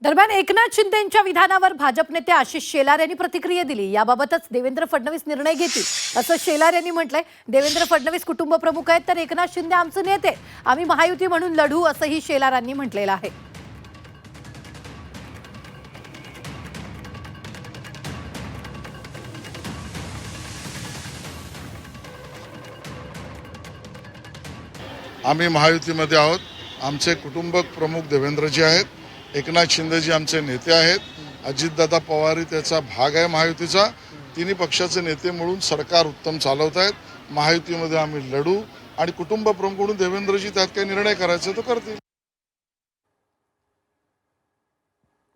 दरम्यान एकनाथ शिंदेंच्या विधानावर भाजप नेते आशिष शेलार यांनी प्रतिक्रिया दिली। याबाबतच देवेंद्र फडणवीस निर्णय घेतील असं शेलार यांनी म्हटलंय। देवेंद्र फडणवीस कुटुंब प्रमुख आहेत तर एकनाथ शिंदे आमचे नेते, आम्ही महायुती म्हणून लढू असंही शेलारांनी म्हटलेलं आहे। आम्ही महायुतीमध्ये आहोत। आमचे कुटुंब प्रमुख देवेंद्रजी आहेत, एकनाथ शिंदेजी आमचे नेते आहेत, अजितदादा पवार त्याचा भाग आहे महायुतीचा। तिन्ही पक्षाचे नेते मिळून सरकार उत्तम चालवत आहेत। महायुतीमध्ये आम्ही लढू आणि कुटुंब प्रमुख म्हणून देवेंद्रजी त्यात काही निर्णय करायचे तो करतील।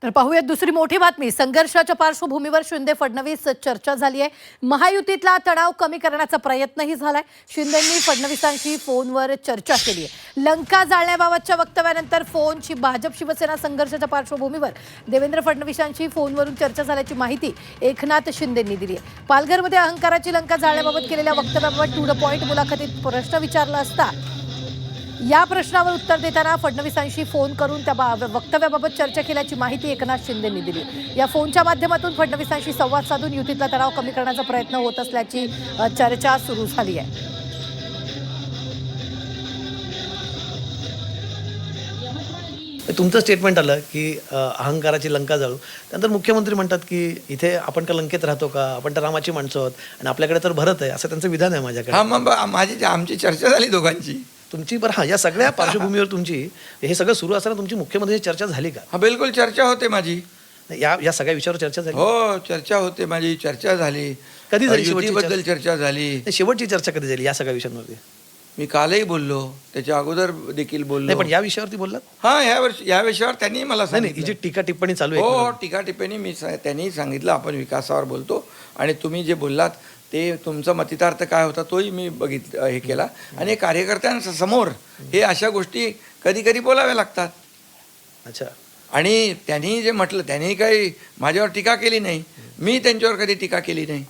तर पाहूयात दुसरी मोठी बातमी। संघर्षाच्या पार्श्वभूमीवर शिंदे फडणवीस चर्चा झाली आहे। महायुतीतला तणाव कमी करण्याचा प्रयत्नही झालाय। शिंदेंनी फडणवीसांशी फोनवर चर्चा केली आहे। लंका जाळण्याबाबतच्या वक्तव्यानंतर फोनची भाजप शिवसेना संघर्षाच्या पार्श्वभूमीवर देवेंद्र फडणवीसांशी फोनवरून चर्चा झाल्याची माहिती एकनाथ शिंदेंनी दिली आहे। पालघरमध्ये अहंकाराची लंका जाळण्याबाबत केलेल्या वक्तव्याबाबत टू द पॉइंट मुलाखतीत प्रश्न विचारला असता या प्रश्नावर उत्तर देताना फडणवीसांशी फोन करून त्या वक्तव्याबाबत चर्चा केल्याची माहिती एकनाथ शिंदेंनी दिली। या फोनच्या माध्यमातून फडणवीसांशी संवाद साधून युतीतला तणाव कमी करण्याचा प्रयत्न होत असल्याची चर्चा सुरू झाली आहे। तुमचं स्टेटमेंट आलं की अहंकाराची लंका जाळू, त्यानंतर मुख्यमंत्री म्हणतात की इथे आपण का लंकेत राहतो का, आपण तर रामाची माणसं आहोत आणि आपल्याकडे तर भरत आहे, असं त्यांचं विधान आहे माझ्याकडे। हां, मग आमची चर्चा झाली दोघांची तुमची। बरं, हां, या सगळ्या पार्श्वभूमीवर तुमची हे सगळं सुरू असताना तुमची मुख्यमंत्र्यांची चर्चा झाली का? हां, बिलकुल चर्चा होते माझी। या सगळ्या विषयावर चर्चा झाली? हो, चर्चा होते माझी, चर्चा झाली। कधी झाली? युतीबद्दल चर्चा झाली। शेवटची चर्चा कधी झाली या सगळ्या विषयांवरती? मी कालही बोललो, त्याच्या अगोदर देखील बोललो। नाही, पण या विषयावरती बोललात? हां, या विषयावर त्यांनी मला नाही, ही जी टीका टिप्पणी चालू आहे। हो, टीका टिप्पणी त्यांनी सांगितलं आपण विकासावर बोलतो आणि तुम्ही जे बोललात ते तुमचा मतितार्थ काय होता तोही मी बघितलं, हे केला। आणि कार्यकर्त्यांसमोर हे अशा गोष्टी कधी कधी बोलाव्या लागतात। अच्छा। आणि त्यांनी जे म्हटलं त्यांनी काही माझ्यावर टीका केली नाही, मी त्यांच्यावर कधी टीका केली नाही।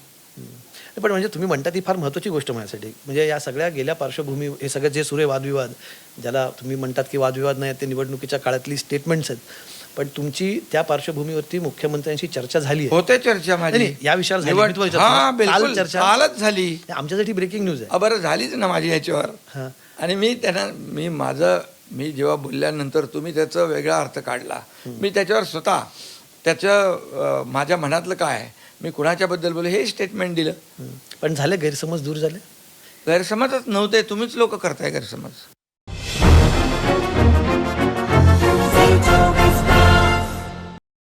पण म्हणजे तुम्ही म्हणता ती फार महत्त्वाची गोष्ट माझ्यासाठी। म्हणजे या सगळ्या गेल्या पार्श्वभूमी, हे सगळे जे सुरू आहे वादविवाद, ज्याला तुम्ही म्हणतात की वादविवाद नाही, ते निवडणुकीच्या काळातली स्टेटमेंट्स आहेत, पण तुमची त्या पार्श्वभूमीवरती मुख्यमंत्र्यांशी चर्चा झाली आहे? होते चर्चा माझी या विषयावर झाली? हां, बिलकुल कालच झाली। आमच्यासाठी ब्रेकिंग न्यूज आहे। बरं, झालीच ना माझी याच्यावर। हां, आणि मी जेव्हा बोलल्यानंतर तुम्ही त्याचा वेगळा अर्थ काढला। मी त्याच्यावर स्वतः माझ्या मनातलं काय, मी कुणाच्याबद्दल बोलले हे स्टेटमेंट दिलं। पण झाले गैरसमज दूर झाले? गैरसमजच नव्हते, तुम्हीच लोक करताय गैरसमज।